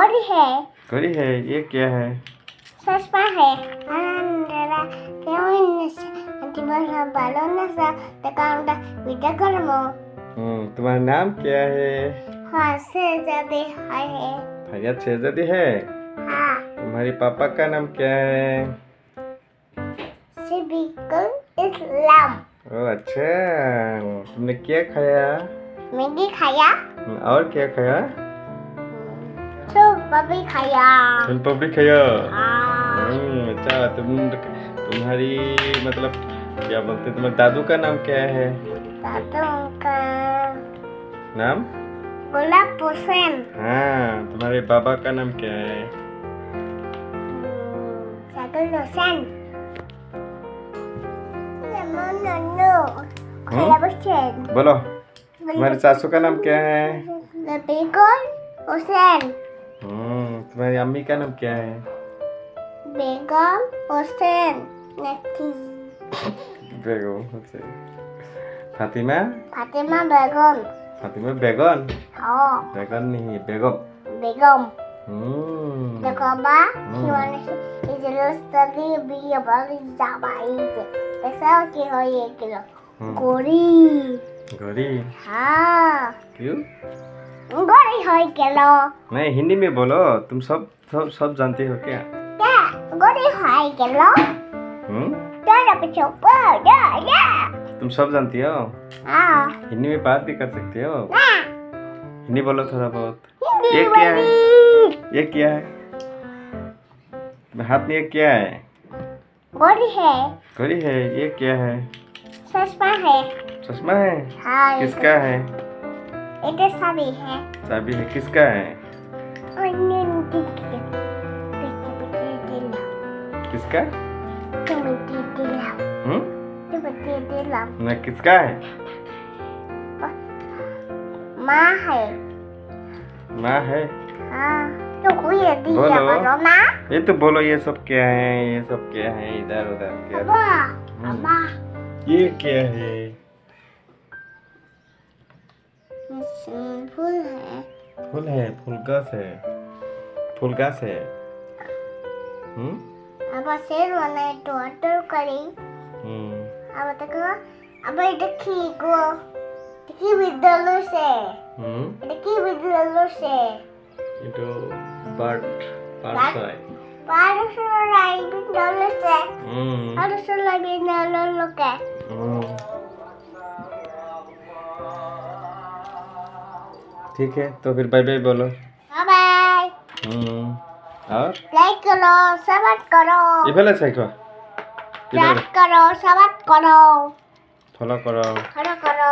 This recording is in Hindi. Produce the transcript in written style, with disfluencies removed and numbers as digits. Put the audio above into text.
घड़ी है। घड़ी है। ये क्या है? चश्मा है। अंधेरा तुम्हारा नाम क्या है? हाँ शहजादी है। फैयद शहजादी है। हाँ तुम्हारे पापा का नाम क्या है? शफीकुल इस्लाम। ओ अच्छा, तुमने क्या खाया? मैगी खाया। और क्या खाया? पापड़ी खाया। फूलपपड़ी खाया। हाँ। अच्छा, तुम्हारी मतलब क्या बोलते, तुम्हारे दादू का नाम क्या है? दादू का नाम? गुलाब हुसैन। हाँ, तुम्हारे बाबा का नाम क्या है? जाकिर हुसैन। बोलो, तुम्हारे सासू का नाम क्या है? बेगम हुसैन। तुम्हारी अम्मी का नाम क्या है? बेगम हुसैन। बेगम हुसैन। फातिमा? फातिमा बेगम। फातिमा बेगम? हाँ बेगम नहीं, बेगम। बेगम। देखो Abba, gimana sih? Jelas tadi biar balik sama aja. Kesal kilo ya kilo. Gori. घड़ी? हाँ क्यों? गरी है किलो। नहीं, हिंदी में बोलो। तुम सब जानते हो क्या? क्या गरी है किलो? तेरा पीछे ऊपर या तुम सब जानती हो? हाँ हिंदी में बात भी कर सकते हो? ना हिंदी बोलो थोड़ा बहुत। हिंदी ये क्या है? वाली। ये क्या है? हाथ में ये क्या है? गरी है। घड़ी है। ये क्या है? चश्मा है। चश्मा है। हाँ किसका है? इधर सभी है। चाबी है। किसका है? किसका? ना, किसका है? माँ है। माँ है। हाँ तो कोई यदि बोलो। बोलो ना। ये तो बोलो, ये सब क्या है? ये सब क्या है? इधर उधर क्या? अब्बा अब्बा ये क्या है? फूल है। फूल है। फूलगास है। फूलगास है। अब्बा शेर बनाए तो अटर करी। अब तक अब देखी को देखी विद्यालय से। देखी विद्यालय से। itu bird parasai. Parasai विद्यालय से। Parasai विद्यालय के। ठीक है, तो फिर बाय बाय बोलो। Bye bye. और लाइक करो, सब्सक्राइब करो। ये पहले से क्या? लाइक करो, सब्सक्राइब करो। फॉलो करो। फॉलो करो।